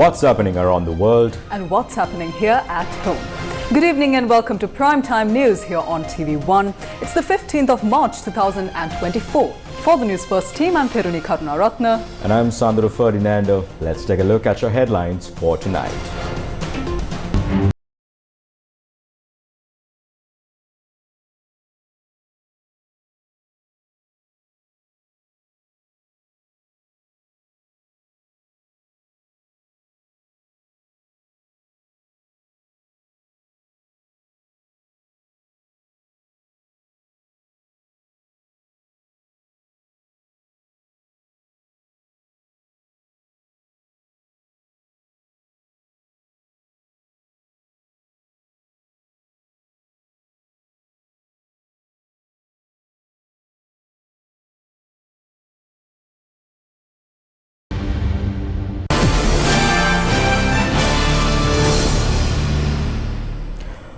what's happening around the world and what's happening here at home. Good evening and welcome to Primetime News here on TV1. It's the 15th of March 2024. For the Newsfirst team, I'm Peruni Karunaratna. And I'm Sandro Ferdinando. Let's take a look at your headlines for tonight.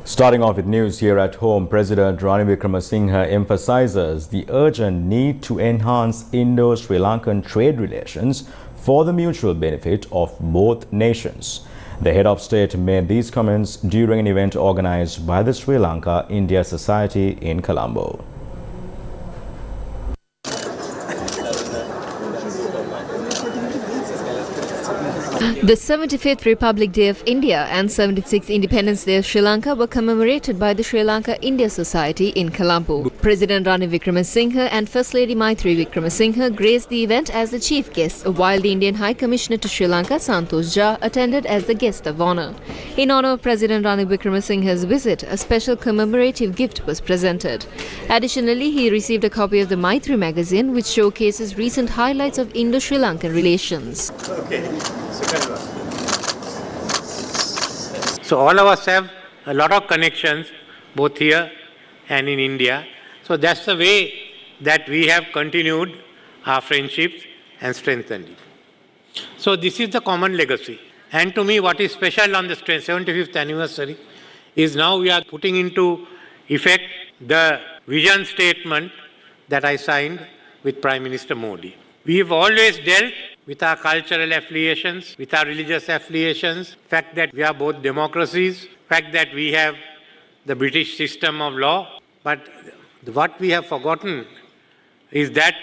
Starting off with news here at home, President Ranil Wickremesinghe emphasizes the urgent need to enhance Indo-Sri Lankan trade relations for the mutual benefit of both nations. The head of state made these comments during an event organized by the Sri Lanka India Society in Colombo. The 75th Republic Day of India and 76th Independence Day of Sri Lanka were commemorated by the Sri Lanka India Society in Colombo. President Ranil Wickremesinghe and First Lady Maitri Wickremesinghe graced the event as the chief guests, while the Indian High Commissioner to Sri Lanka, Santosh Jha, attended as the guest of honour. In honour of President Ranil Wickremesinghe's visit, a special commemorative gift was presented. Additionally, he received a copy of the Maitri magazine, which showcases recent highlights of Indo-Sri Lankan relations. So all of us have a lot of connections, both here and in India. So that's the way that we have continued our friendships and strengthened it. So this is the common legacy. And to me, what is special on the 75th anniversary is now we are putting into effect the vision statement that I signed with Prime Minister Modi. We have always dealt with our cultural affiliations, with our religious affiliations, fact that we are both democracies, fact that we have the British system of law. But what we have forgotten is that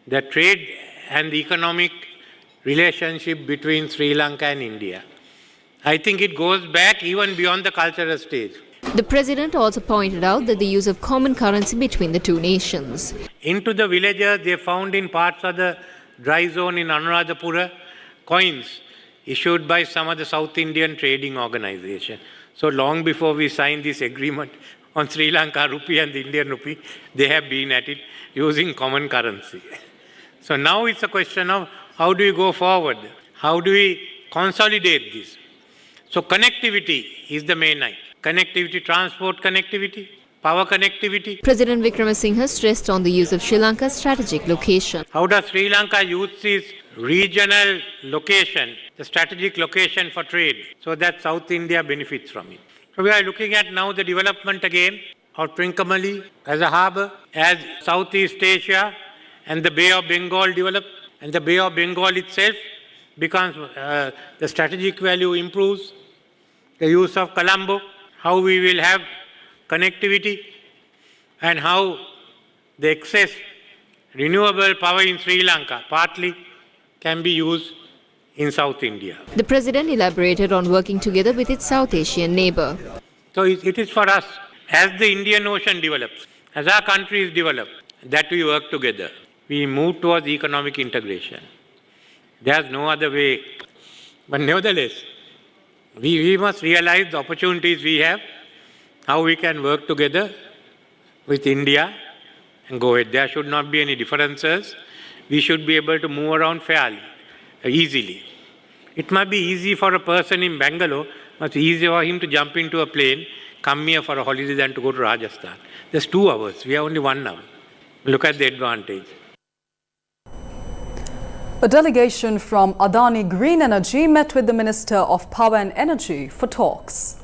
the trade and the economic relationship between Sri Lanka and India. I think it goes back even beyond the cultural stage. The President also pointed out that the use of common currency between the two nations. Into the villages, they found in parts of the dry zone in Anuradhapura coins issued by some of the South Indian trading organization. So long before we signed this agreement on Sri Lanka rupee and the Indian rupee, they have been at it using common currency. So now it's a question of how do we go forward? How do we consolidate this? So connectivity is the main item. Connectivity, transport connectivity, power connectivity. President Wickremesinghe stressed on the use of Sri Lanka's strategic location. How does Sri Lanka use its regional location, the strategic location for trade, so that South India benefits from it? So we are looking at now the development again of Trincomalee as a harbour, as Southeast Asia and the Bay of Bengal develop, and the Bay of Bengal itself becomes, the strategic value improves, the use of Colombo, how we will have connectivity, and how the excess renewable power in Sri Lanka partly can be used in South India. The President elaborated on working together with its South Asian neighbour. So it is for us, as the Indian Ocean develops, as our countries develop, that we work together. We move towards economic integration. There's no other way. But nevertheless, we must realize the opportunities we have, how we can work together with India and go ahead. There should not be any differences. We should be able to move around fairly, easily. It might be easy for a person in Bangalore, much easier for him to jump into a plane, come here for a holiday than to go to Rajasthan. There's 2 hours. We have only 1 hour. Look at the advantage. A delegation from Adani Green Energy met with the Minister of Power and Energy for talks.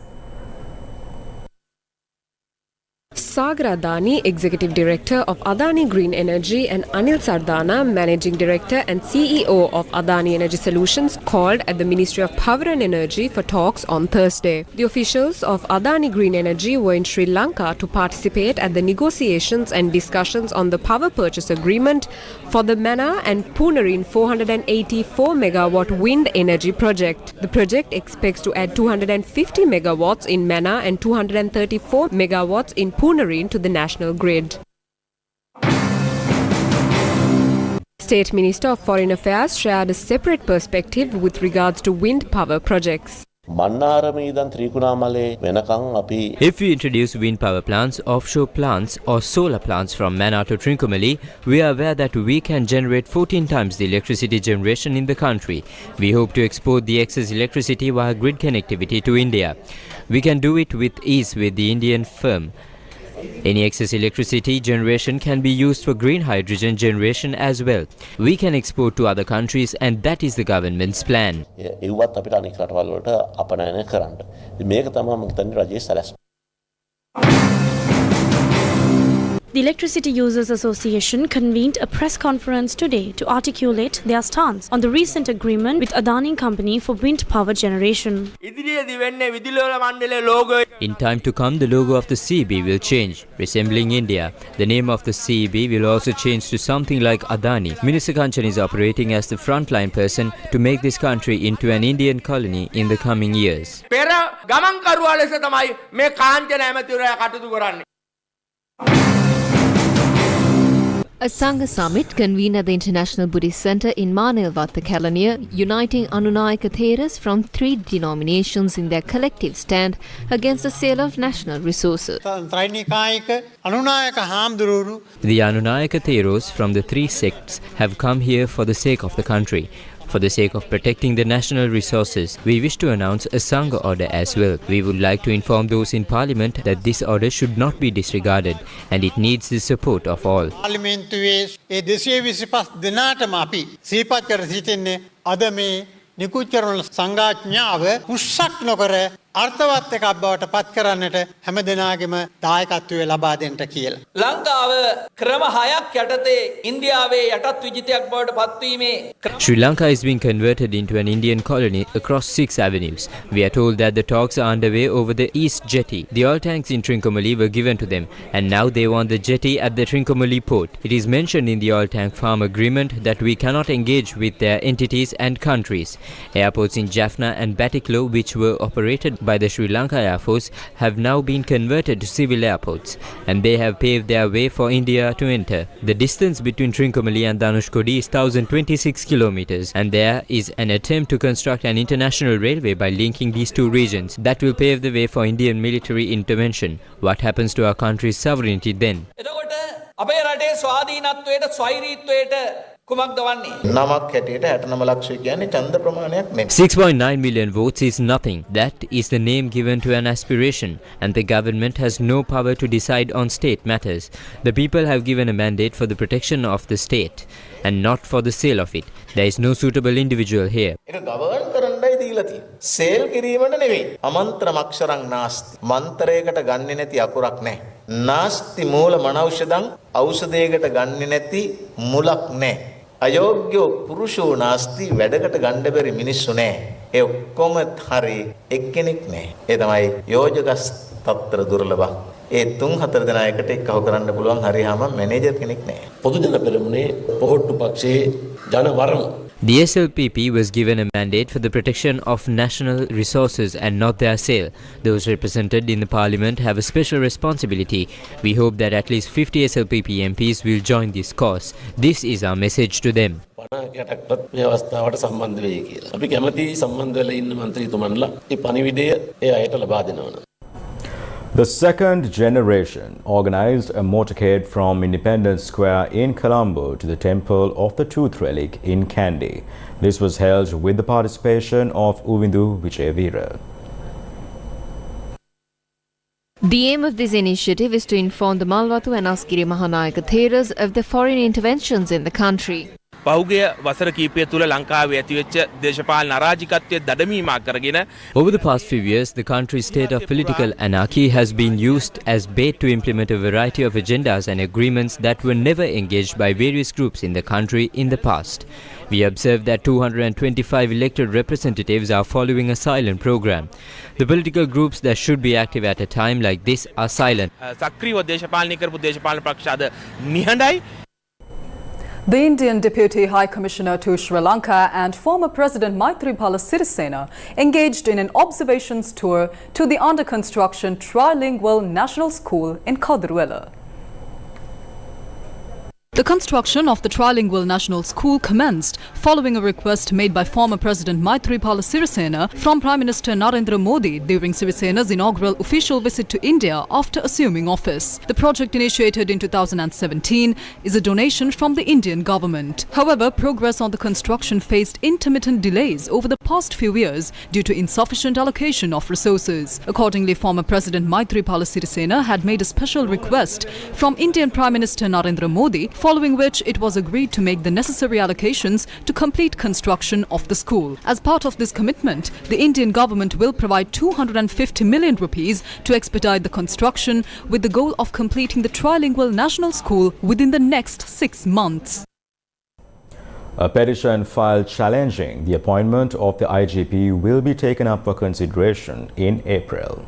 Sagar Adani, Executive Director of Adani Green Energy, and Anil Sardana, Managing Director and CEO of Adani Energy Solutions, called at the Ministry of Power and Energy for talks on Thursday. The officials of Adani Green Energy were in Sri Lanka to participate at the negotiations and discussions on the power purchase agreement for the Manna and Poonarin 484 megawatt wind energy project. The project expects to add 250 megawatts in Manna and 234 megawatts in Poonarin to the national grid. State Minister of Foreign Affairs shared a separate perspective with regards to wind power projects. If we introduce wind power plants, offshore plants or solar plants from Manna to Trincomalee, we are aware that we can generate 14 times the electricity generation in the country. We hope to export the excess electricity via grid connectivity to India. We can do it with ease with the Indian firm. Any excess electricity generation can be used for green hydrogen generation as well. We can export to other countries, and that is the government's plan. The Electricity Users Association convened a press conference today to articulate their stance on the recent agreement with Adani Company for wind power generation. In time to come, the logo of the CEB will change, resembling India. The name of the CEB will also change to something like Adani. Minister Kanchan is operating as the frontline person to make this country into an Indian colony in the coming years. A Sangha summit convened at the International Buddhist Centre in Manilvatta, Kelaniya, uniting Anunayaka Theras from 3 denominations in their collective stand against the sale of national resources. The Anunayaka Theros from the 3 sects have come here for the sake of the country. For the sake of protecting the national resources, we wish to announce a Sangha order as well. We would like to inform those in Parliament that this order should not be disregarded and it needs the support of all. අර්ථවත් එකක් බවට පත් කරන්නට හැම දෙනාගේම දායකත්වය ලබා දෙන්නට කියලා. ලංකාව ක්‍රම 6ක් යටතේ ඉන්දියාවේ යටත් විජිතයක් බවට පත්වීමේ Sri Lanka is being converted into an Indian colony across 6 avenues. We are told that the talks are underway over the East Jetty. The oil tanks in Trincomalee were given to them, and now they want the jetty at the Trincomalee port. It is mentioned in the oil tank farm agreement that we cannot engage with their entities and countries. Airports in Jaffna and Batticaloa, which were operated by the Sri Lanka Air Force, have now been converted to civil airports, and they have paved their way for India to enter. The distance between Trincomalee and Dhanushkodi is 1026 kilometers, and there is an attempt to construct an international railway by linking these 2 regions. That will pave the way for Indian military intervention. What happens to our country's sovereignty then? 6.9 million votes is nothing. That is the name given to an aspiration, and the government has no power to decide on state matters. The people have given a mandate for the protection of the state and not for the sale of it. There is no suitable individual here. Sale කිරීමට නෙවෙයි. අමන්ත්‍රම අක්ෂරං නාස්ති. මන්ත්‍රයකට ගන්නේ නැති අකුරක් නැහැ. නාස්ති මූල මනෞෂධං ඖෂධයකට ගන්නේ නැති මුලක් නැහැ. අයෝග්‍යෝ පුරුෂෝ නාස්ති වැඩකට ගන්න බැරි මිනිස්සු නැහැ. ඒ ඔක්කොම හරි එක්කෙනෙක් නැහැ. ඒ තමයි යෝජකස් තත්ත්‍ර දුර්ලභ. ඒ 3-4 දෙනා එකට එක්කව කරන්න පුළුවන් හරියම මැනේජර් කෙනෙක් නැහැ. පොදු ජන පෙරමුණේ පොහොට්ටු පක්ෂයේ ජනවරම. The SLPP was given a mandate for the protection of national resources and not their sale. Those represented in the parliament have a special responsibility. We hope that at least 50 SLPP MPs will join this cause. This is our message to them. මේ අවස්ථාවට සම්බන්ධ වෙයි කියලා. අපි කැමති සම්බන්ධ වෙලා ඉන්න മന്ത്രിතුමන්ලා මේ පණිවිඩය ඒ අයට ලබා දෙනවා. The second generation organized a motorcade from Independence Square in Colombo to the Temple of the Tooth Relic in Kandy. This was held with the participation of Uvindu Vijayveera. The aim of this initiative is to inform the Malwatu and Askiri Mahanayaka Theras of the foreign interventions in the country. පහුගිය වසර කිහිපය තුළ ලංකාවේ ඇතිවෙච්ච දේශපාලන අරාජිකත්වයේ දඩමීමක් කරගෙන Over the past few years, the country's state of political anarchy has been used as bait to implement a variety of agendas and agreements that were never engaged by various groups in the country in the past. We observe that 225 elected representatives are following a silent program. The political groups that should be active at a time like this are silent. සක්‍රීයව දේශපාලනය කරපු දේශපාලන පක්ෂ අද නිහඬයි. The Indian Deputy High Commissioner to Sri Lanka and former President Maithripala Sirisena engaged in an observations tour to the under-construction trilingual national school in Kadruwela. The construction of the trilingual national school commenced following a request made by former President Maithripala Sirisena from Prime Minister Narendra Modi during Sirisena's inaugural official visit to India after assuming office. The project, initiated in 2017, is a donation from the Indian government. However, progress on the construction faced intermittent delays over the past few years due to insufficient allocation of resources. Accordingly, former President Maithripala Sirisena had made a special request from Indian Prime Minister Narendra Modi, following which it was agreed to make the necessary allocations to complete construction of the school. As part of this commitment, the Indian government will provide 250 million rupees to expedite the construction, with the goal of completing the trilingual national school within the next 6 months. A petition filed challenging the appointment of the IGP will be taken up for consideration in April.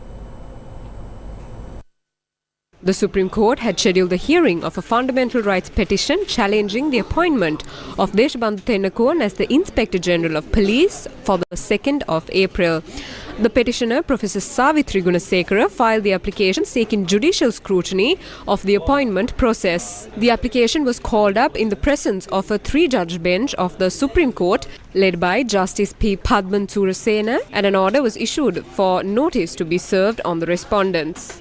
The Supreme Court had scheduled the hearing of a fundamental rights petition challenging the appointment of Deshbandhu Tennakone as the Inspector General of Police for the 2nd of April. The petitioner, Professor Savithri Gunasekara, filed the application seeking judicial scrutiny of the appointment process. The application was called up in the presence of a 3-judge bench of the Supreme Court led by Justice P. Padman Surasena, and an order was issued for notice to be served on the respondents.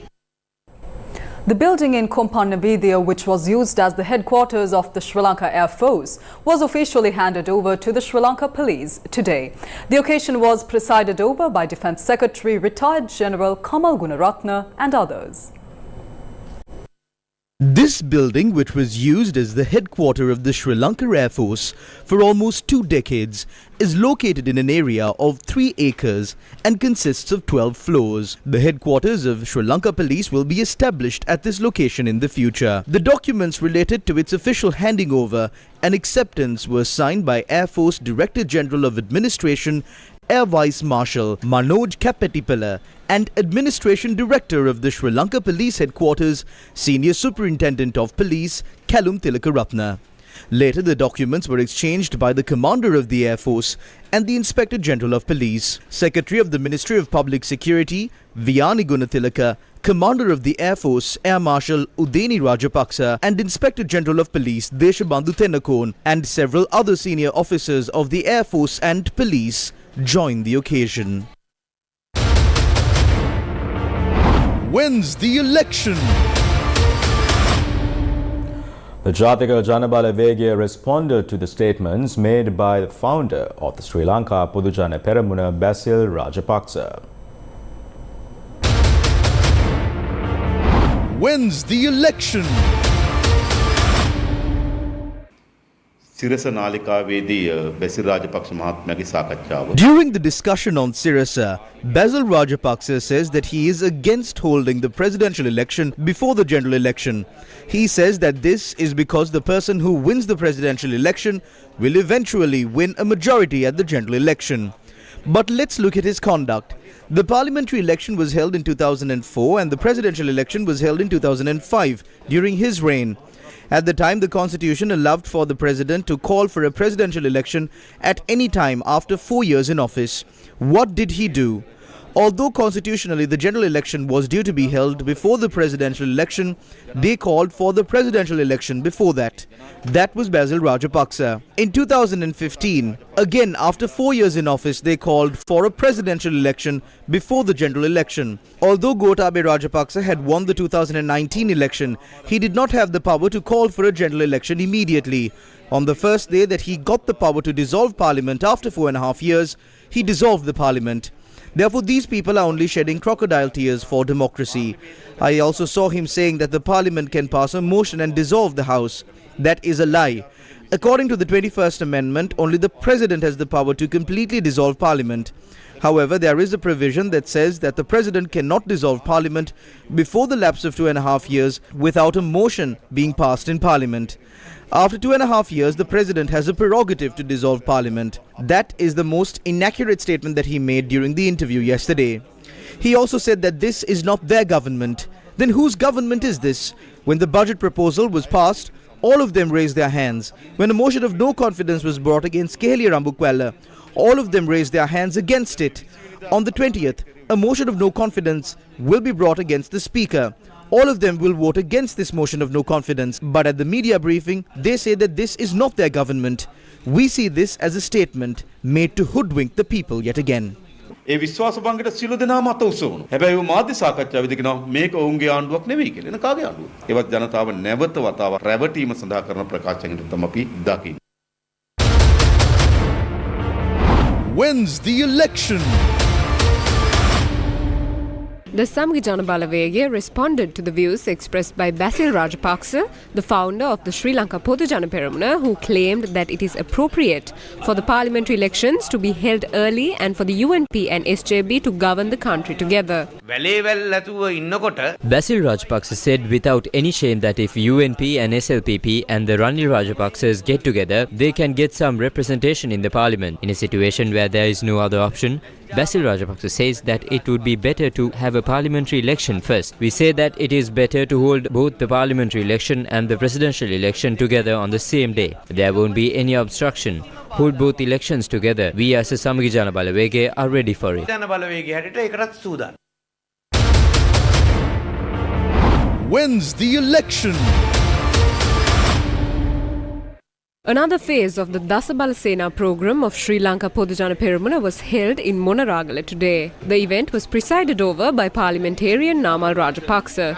The building in Kompannavidya, which was used as the headquarters of the Sri Lanka Air Force, was officially handed over to the Sri Lanka Police today. The occasion was presided over by Defence Secretary retired General Kamal Gunaratne and others. This building, which was used as the headquarters of the Sri Lanka Air Force for almost 2 decades, is located in an area of 3 acres and consists of 12 floors. The headquarters of Sri Lanka Police will be established at this location in the future. The documents related to its official handing over and acceptance were signed by Air Force Director General of Administration Air Vice Marshal Manoj Kapetipala and Administration Director of the Sri Lanka Police Headquarters, Senior Superintendent of Police Kalum Tilakaratna. Later, the documents were exchanged by the Commander of the Air Force and the Inspector General of Police. Secretary of the Ministry of Public Security Viyani Gunathilaka, Commander of the Air Force Air Marshal Udeni Rajapaksa and Inspector General of Police Deshbandhu Tennakone and several other senior officers of the Air Force and Police joined the occasion. Wins the election. The Jatika Janabala Vegya responded to the statements made by the founder of the Sri Lanka Podujana Peramuna, Basil Rajapaksa. Wins the election. During the discussion on Sirasa, Basil Rajapaksa says that he is against holding the presidential election before the general election. He says that this is because the person who wins the presidential election will eventually win a majority at the general election. But let's look at his conduct. The parliamentary election was held in 2004 and the presidential election was held in 2005 during his reign. At the time, the constitution allowed for the president to call for a presidential election at any time after 4 years in office. What did he do? Although constitutionally the general election was due to be held before the presidential election, they called for the presidential election before that. That was Basil Rajapaksa. In 2015, again after 4 years in office, they called for a presidential election before the general election. Although Gotabaya Rajapaksa had won the 2019 election, he did not have the power to call for a general election immediately. On the first day that he got the power to dissolve parliament after 4.5 years, he dissolved the parliament. Therefore, these people are only shedding crocodile tears for democracy. I also saw him saying that the parliament can pass a motion and dissolve the house. That is a lie. According to the 21st Amendment, only the President has the power to completely dissolve Parliament. However, there is a provision that says that the President cannot dissolve Parliament before the lapse of 2.5 years without a motion being passed in Parliament. After 2.5 years, the President has a prerogative to dissolve Parliament. That is the most inaccurate statement that he made during the interview yesterday. He also said that this is not their government. Then whose government is this? When the budget proposal was passed, all of them raised their hands. When a motion of no confidence was brought against Keheliya Rambukwella, all of them raised their hands against it. On the 20th, a motion of no confidence will be brought against the Speaker. All of them will vote against this motion of no confidence. But at the media briefing, they say that this is not their government. We see this as a statement made to hoodwink the people yet again. ඒ විශ්වාස භංගයට සිළු දෙනාම අත උසවනවා. හැබැයි ඔය මාධ්‍ය සාකච්ඡාවේදී කියනවා මේක ඔවුන්ගේ ආණ්ඩුවක් නෙවෙයි කියලා. එන කාගේ ආණ්ඩුව? ඒවත් ජනතාව නැවත වතාවක් රැවටීම සඳහා කරන ප්‍රකාශයකට තමයි අපි දකින්නේ. Wins the election. The Samgijana Balavege responded to the views expressed by Basil Rajapaksa, the founder of the Sri Lanka Podujana Peramuna, who claimed that it is appropriate for the parliamentary elections to be held early and for the UNP and SJB to govern the country together. Basil Rajapaksa said without any shame that if UNP and SLPP and the Ranil Rajapaksas get together, they can get some representation in the parliament. In a situation where there is no other option, Basil Rajapaksa says that it would be better to have a parliamentary election first. We say that it is better to hold both the parliamentary election and the presidential election together on the same day. There won't be any obstruction. Hold both elections together. We as a Samgijana Balavege are ready for it. Wins the election. Another phase of the Dasabala Sena program of Sri Lanka Podujana Peramuna was held in Monaragala today. The event was presided over by parliamentarian Namal Rajapaksa.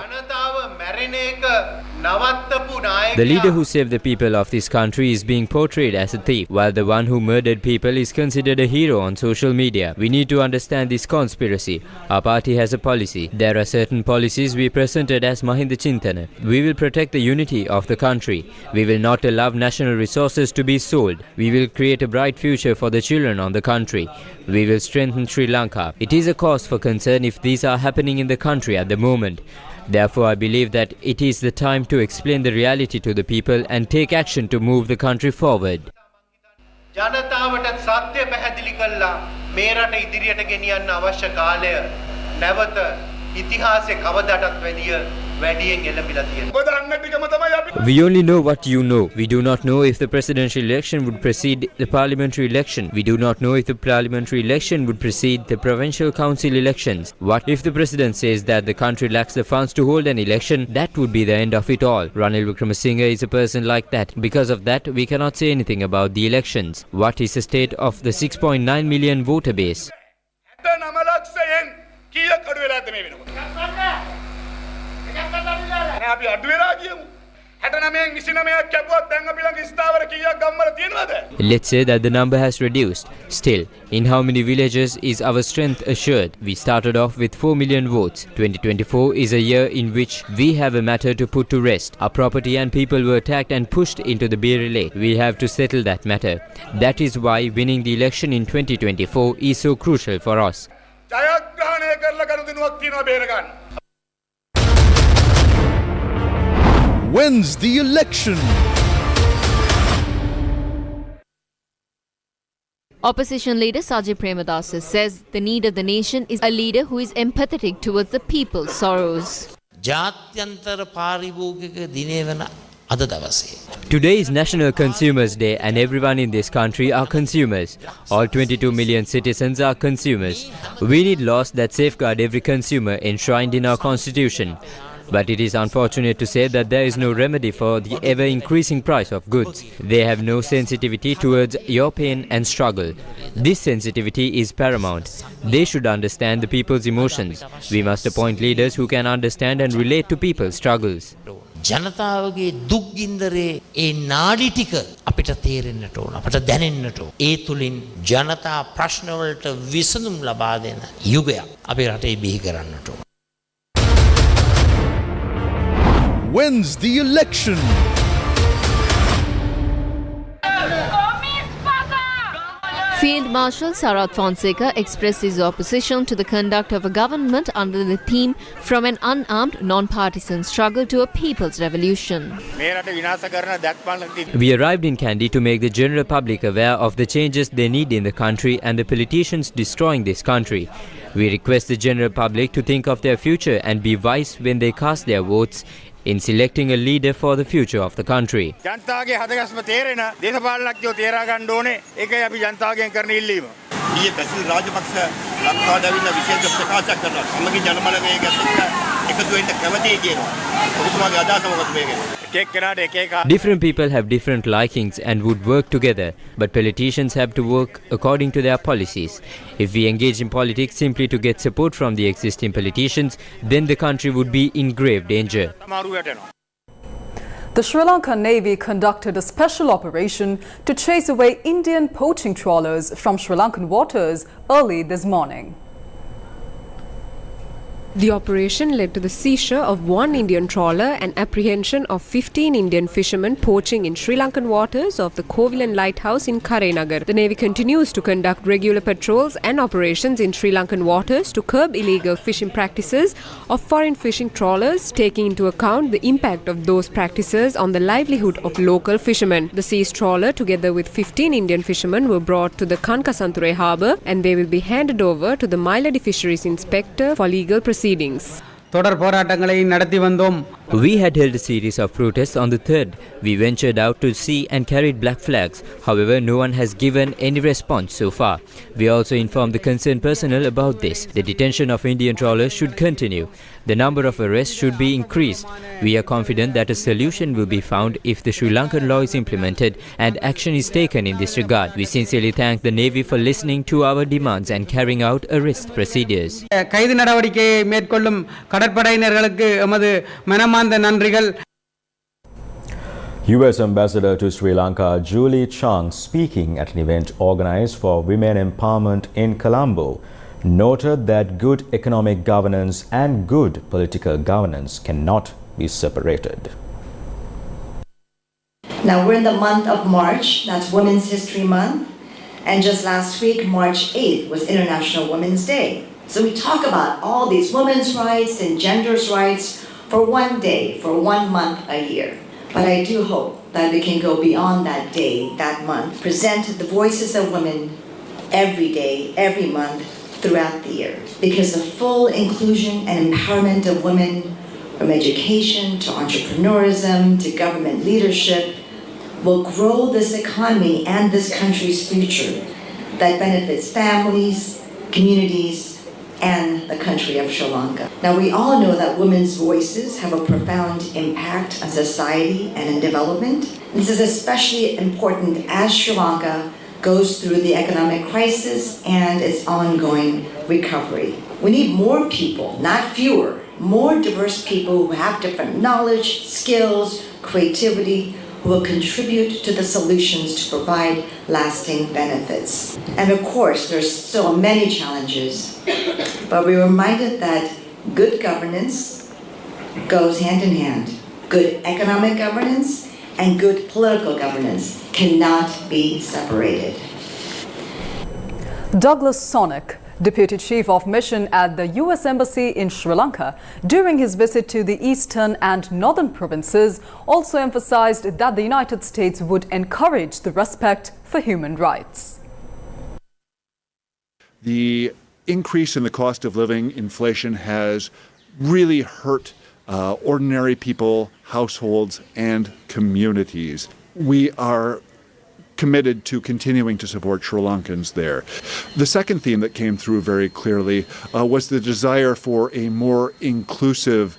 The leader who saved the people of this country is being portrayed as a thief, while the one who murdered people is considered a hero on social media. We need to understand this conspiracy. Our party has a policy. There are certain policies we presented as Mahinda Chintana. We will protect the unity of the country. We will not allow national resources to be sold. We will create a bright future for the children of the country. We will strengthen Sri Lanka. It is a cause for concern if these are happening in the country at the moment. Therefore, I believe that it is the time to explain the reality to the people and take action to move the country forward. We only know what you know. We do not know if the presidential election would precede the parliamentary election. We do not know if the parliamentary election would precede the provincial council elections. What if the president says that the country lacks the funds to hold an election? That would be the end of it all. Ranil Wickremesinghe is a person like that. Because of that, we cannot say anything about the elections. What is the state of the 6.9 million voter base? Let's say that the number has reduced. Still, in how many villages is our strength assured? We started off with 4 million votes. 2024 is a year in which we have a matter to put to rest. Our property and people were attacked and pushed into the Beer Lake. We have to settle that matter. That is why winning the election in 2024 is so crucial for us. Wins the election. Opposition leader Sajid Premadasa says the need of the nation is a leader who is empathetic towards the people's sorrows. Today is National Consumers Day and everyone in this country are consumers. All 22 million citizens are consumers. We need laws that safeguard every consumer enshrined in our constitution. But it is unfortunate to say that there is no remedy for the ever-increasing price of goods. They have no sensitivity towards your pain and struggle. This sensitivity is paramount. They should understand the people's emotions. We must appoint leaders who can understand and relate to people's struggles. ජනතාවගේ දුක් ගින්දරේ ඒ නාඩි ටික අපිට තේරෙන්නට ඕන අපිට දැනෙන්නට ඕන ඒ තුලින් ජනතා ප්‍රශ්න වලට විසඳුම් ලබා දෙන යුගයක් අපේ රටේ බිහි කරන්නට ඕන. Wins the election. Field Marshal Sarath Fonseca expressed his opposition to the conduct of a government under the theme "From an unarmed, non-partisan struggle to a people's revolution." We arrived in Kandy to make the general public aware of the changes they need in the country and the politicians destroying this country. We request the general public to think of their future and be wise when they cast their votes in selecting a leader for the future of the country. Different people have different likings and would work together, but politicians have to work according to their policies. If we engage in politics simply to get support from the existing politicians, then the country would be in grave danger. The Sri Lankan Navy conducted a special operation to chase away Indian poaching trawlers from Sri Lankan waters early this morning. The operation led to the seizure of one Indian trawler and apprehension of 15 Indian fishermen poaching in Sri Lankan waters of the Kovilan Lighthouse in Karenagar. The Navy continues to conduct regular patrols and operations in Sri Lankan waters to curb illegal fishing practices of foreign fishing trawlers, taking into account the impact of those practices on the livelihood of local fishermen. The seized trawler, together with 15 Indian fishermen, were brought to the Kankasanture harbour and they will be handed over to the Mailadi Fisheries Inspector for legal proceedings. We had held a series of protests on the 3rd. We ventured out to sea and carried black flags. However, no one has given any response so far. We also informed the concerned personnel about this. The detention of Indian trawlers should continue. The number of arrests should be increased. We are confident that a solution will be found if the Sri Lankan law is implemented and action is taken in this regard. We sincerely thank the Navy for listening to our demands and carrying out arrest procedures. US Ambassador to Sri Lanka Julie Chang, speaking at an event organized for women empowerment in Colombo, noted that good economic governance and good political governance cannot be separated. Now we're in the month of March, that's Women's History Month, and just last week, March 8th, was International Women's Day. So we talk about all these women's rights and gender's rights for one day, for 1 month a year. But I do hope that we can go beyond that day, that month, present the voices of women every day, every month, throughout the year. Because the full inclusion and empowerment of women, from education to entrepreneurism to government leadership, will grow this economy and this country's future that benefits families, communities, and the country of Sri Lanka. Now we all know that women's voices have a profound impact on society and in development. This is especially important as Sri Lanka goes through the economic crisis and its ongoing recovery. We need more people, not fewer, more diverse people who have different knowledge, skills, creativity, who will contribute to the solutions to provide lasting benefits. And of course, there's still many challenges, but we're reminded that good governance goes hand in hand. Good economic governance and good political governance cannot be separated. Douglas Sonic, Deputy Chief of Mission at the US Embassy in Sri Lanka, during his visit to the eastern and northern provinces, also emphasized that the United States would encourage the respect for human rights. The increase in the cost of living, inflation, has really hurt ordinary people, households, and communities. We are committed to continuing to support Sri Lankans there. The second theme that came through very clearly was the desire for a more inclusive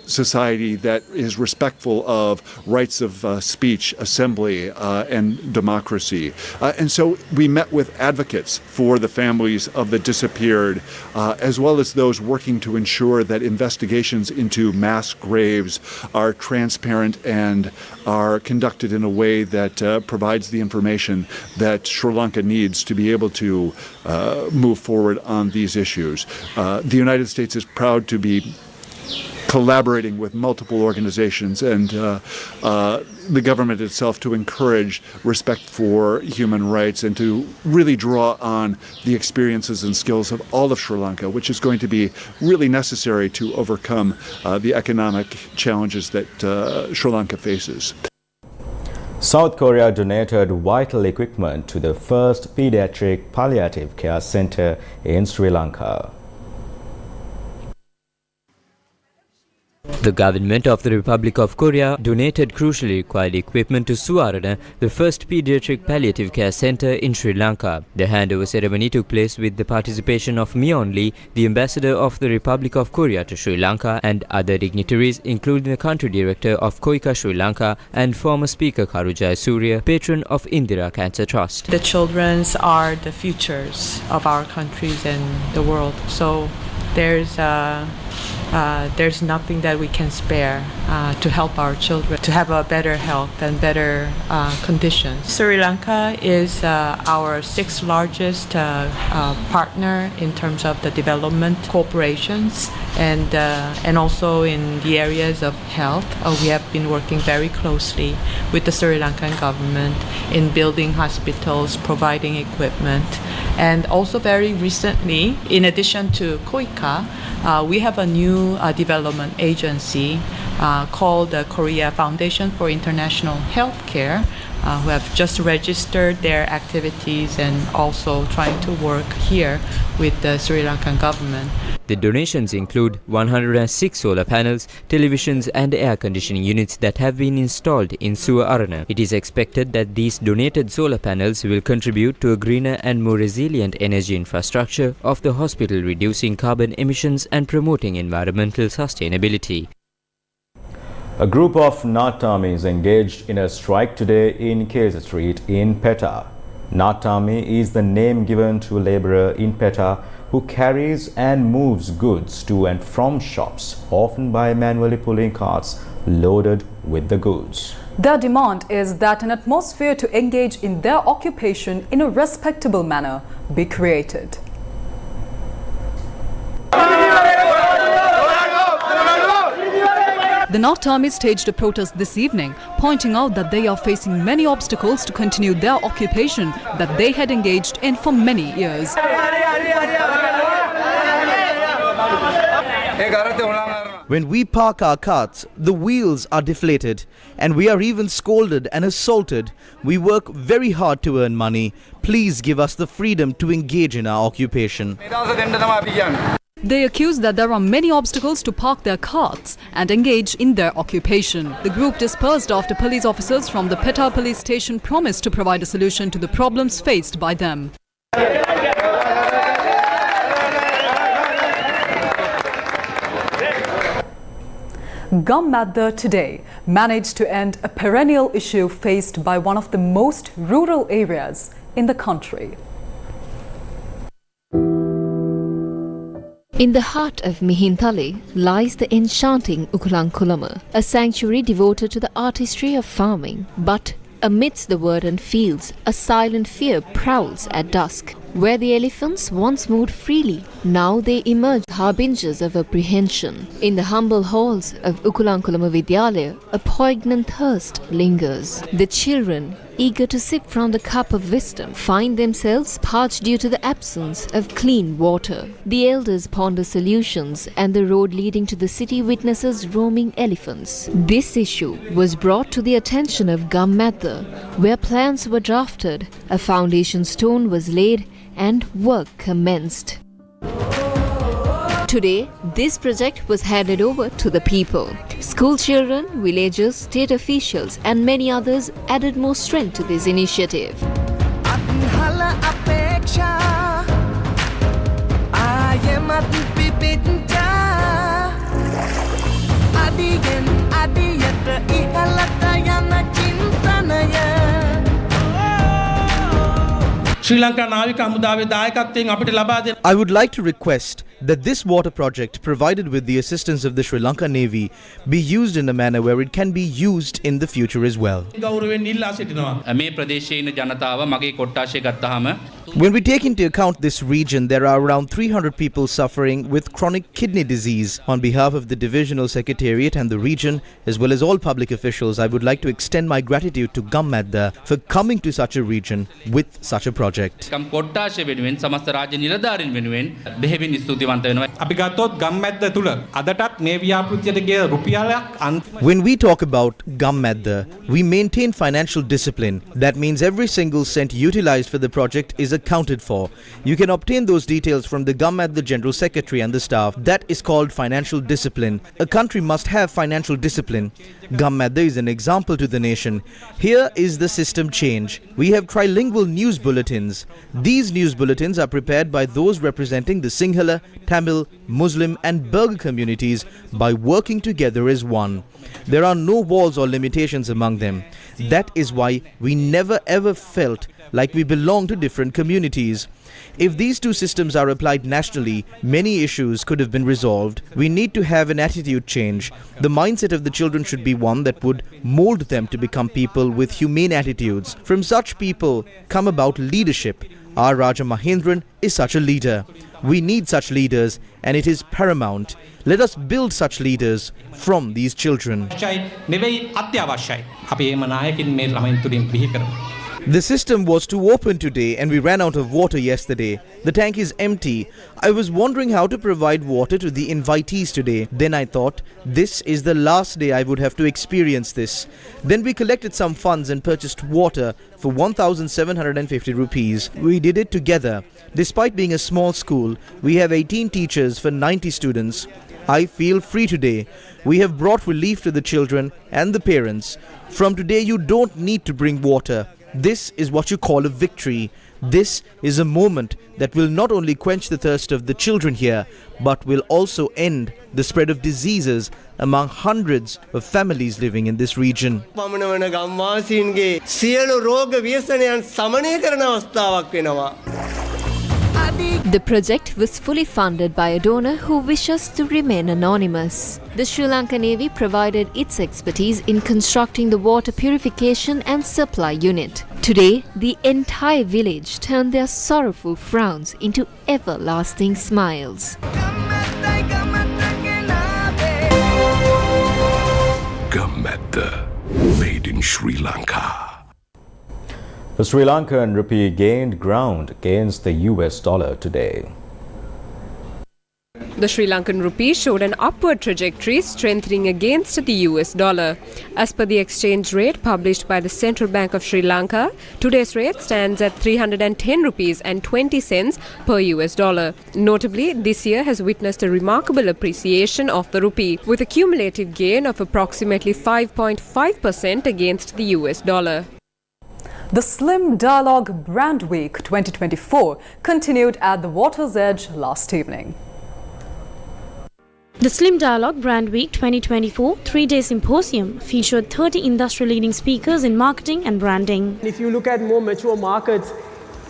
society that is respectful of rights of speech, assembly, and democracy. And so we met with advocates for the families of the disappeared, as well as those working to ensure that investigations into mass graves are transparent and are conducted in a way that provides the information that Sri Lanka needs to be able to move forward on these issues. The United States is proud to be collaborating with multiple organizations and the government itself to encourage respect for human rights and to really draw on the experiences and skills of all of Sri Lanka, which is going to be really necessary to overcome the economic challenges that Sri Lanka faces. South Korea donated vital equipment to the first pediatric palliative care center in Sri Lanka. The government of the Republic of Korea donated crucially required equipment to Suwarna, the first pediatric palliative care center in Sri Lanka. The handover ceremony took place with the participation of Myeon Lee, the ambassador of the Republic of Korea to Sri Lanka, and other dignitaries, including the country director of Koika Sri Lanka and former Speaker Karujaya Surya, patron of Indira Cancer Trust. The children are the futures of our countries and the world. So there's nothing that we can spare to help our children to have a better health and better conditions. Sri Lanka is our sixth largest partner in terms of the development corporations, and also in the areas of health. We have been working very closely with the Sri Lankan government in building hospitals, providing equipment, and also very recently, in addition to Koika, we have a new development agency called the Korea Foundation for International Healthcare, who have just registered their activities and also trying to work here with the Sri Lankan government. The donations include 106 solar panels, televisions and air conditioning units that have been installed in Suwarna. It is expected that these donated solar panels will contribute to a greener and more resilient energy infrastructure of the hospital, reducing carbon emissions and promoting environmental sustainability. A group of Natami is engaged in a strike today in Kesa Street in Petta. Natami is the name given to a labourer in Petta who carries and moves goods to and from shops, often by manually pulling carts loaded with the goods. Their demand is that an atmosphere to engage in their occupation in a respectable manner be created. The North Army staged a protest this evening, pointing out that they are facing many obstacles to continue their occupation that they had engaged in for many years. When we park our carts, the wheels are deflated and we are even scolded and assaulted. We work very hard to earn money. Please give us the freedom to engage in our occupation. They accuse that there are many obstacles to park their carts and engage in their occupation. The group dispersed after police officers from the Petta police station promised to provide a solution to the problems faced by them. Gammadda today managed to end a perennial issue faced by one of the most rural areas in the country. In the heart of Mihintale lies the enchanting Ukulankulama, a sanctuary devoted to the artistry of farming. But amidst the verdant fields, a silent fear prowls at dusk. Where the elephants once moved freely, now they emerge harbingers of apprehension. In the humble halls of Ukulankulama Vidyalaya, a poignant thirst lingers. The children, eager to sip from the cup of wisdom, find themselves parched due to the absence of clean water. The elders ponder solutions, and the road leading to the city witnesses roaming elephants. This issue was brought to the attention of Gammadda, where plans were drafted, a foundation stone was laid, and work commenced. Today, this project was handed over to the people. School children, villagers, state officials, and many others added more strength to this initiative. I would like to request that this water project, provided with the assistance of the Sri Lanka Navy, be used in a manner where it can be used in the When we take into account this region, there are around 300 people suffering with chronic kidney disease. On behalf of the Divisional Secretariat and the region, as well as all public officials, I would like to extend my gratitude to Gammadda for coming to such a region with such a project. When we talk about Gammadda, we maintain financial discipline. That means every single cent utilized for the project is accounted for. You can obtain those details from the Gammadda General Secretary and the staff. That is called financial discipline. A country must have financial discipline. Gammadda is an example to the nation. Here is the system change. We have trilingual news bulletins. These news bulletins are prepared by those representing the Sinhala, Tamil, Muslim and Burgher communities by working together as one. There are no walls or limitations among them. That is why we never ever felt like we belong to different communities. If these two systems are applied nationally, many issues could have been resolved. We need to have an attitude change. The mindset of the children should be one that would mold them to become people with humane attitudes. From such people come about leadership. Our Raja Mahendran is such a leader. We need such leaders, and it is paramount. Let us build such leaders from these children. The system was to open today and we ran out of water yesterday. The tank is empty. I was wondering how to provide water to the invitees today. Then I thought, this is the last day I would have to experience this. Then we collected some funds and purchased water for 1,750 rupees. We did it together. Despite being a small school, we have 18 teachers for 90 students. I feel free today. We have brought relief to the children and the parents. From today, you don't need to bring water. This is what you call a victory. This is a moment that will not only quench the thirst of the children here, but will also end the spread of diseases among hundreds of families living in this region. The project was fully funded by a donor who wishes to remain anonymous. The Sri Lanka Navy provided its expertise in constructing the water purification and supply unit. Today, the entire village turned their sorrowful frowns into everlasting smiles. Gammadda, made in Sri Lanka. The Sri Lankan rupee gained ground against the US dollar today. The Sri Lankan rupee showed an upward trajectory, strengthening against the US dollar. As per the exchange rate published by the Central Bank of Sri Lanka, today's rate stands at 310 rupees and 20 cents per US dollar. Notably, this year has witnessed a remarkable appreciation of the rupee, with a cumulative gain of approximately 5.5% against the US dollar. The Slim Dialogue Brand Week 2024 continued at the Water's Edge last evening. The Slim Dialogue Brand Week 2024 3-day symposium featured 30 industry-leading speakers in marketing and branding. If you look at more mature markets,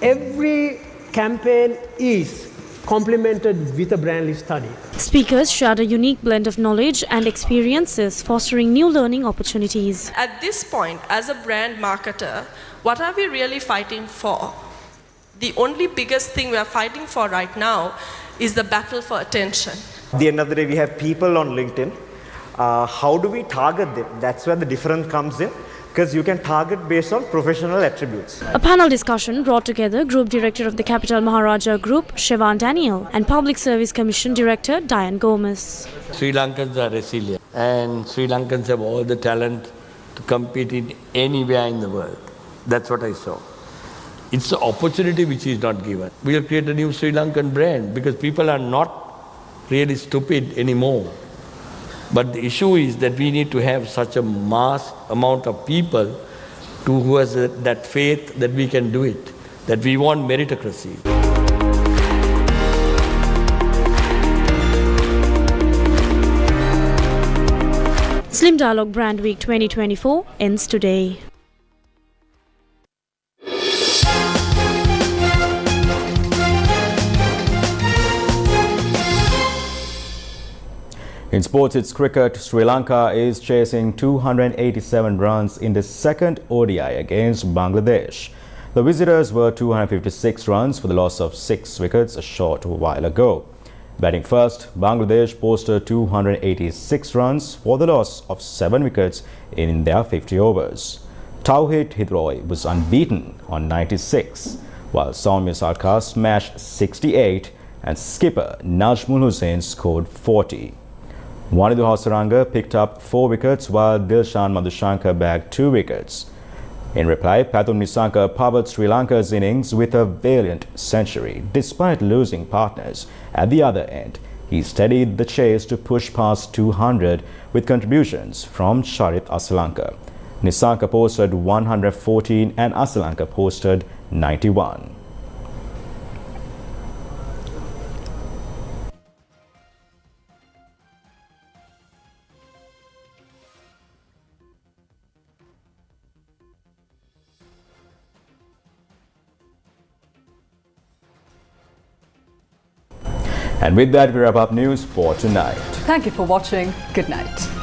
every campaign is complemented with a brand lift study. Speakers shared a unique blend of knowledge and experiences, fostering new learning opportunities. At this point, as a brand marketer, what are we really fighting for? The only biggest thing we are fighting for right now is the battle for attention. At the end of the day, we have people on LinkedIn. How do we target them? That's where the difference comes in, because you can target based on professional attributes. A panel discussion brought together Group Director of the Capital Maharaja Group, Shevan Daniel, and Public Service Commission Director, Diane Gomez. Sri Lankans are resilient, and Sri Lankans have all the talent to compete in anywhere in the world. That's what I saw. It's the opportunity which is not given. We have created a new Sri Lankan brand because people are not really stupid anymore. But the issue is that we need to have such a mass amount of people who has that faith that we can do it, that we want meritocracy. Slim Dialogue Brand Week 2024 ends today. In sports, it's cricket. Sri Lanka is chasing 287 runs in the second ODI against Bangladesh. The visitors were 256 runs for the loss of 6 wickets a short while ago. Batting first, Bangladesh posted 286 runs for the loss of 7 wickets in their 50 overs. Tawhid Hidroy was unbeaten on 96, while Soumya Sarkar smashed 68 and skipper Najmul Hussain scored 40. Wanidu Hasaranga picked up 4 wickets while Dilshan Madhushankar bagged 2 wickets. In reply, Pathum Nissanka powered Sri Lanka's innings with a valiant century. Despite losing partners at the other end, he steadied the chase to push past 200 with contributions from Charit Asalanka. Nissanka posted 114 and Asalanka posted 91. And with that, we wrap up news for tonight. Thank you for watching. Good night.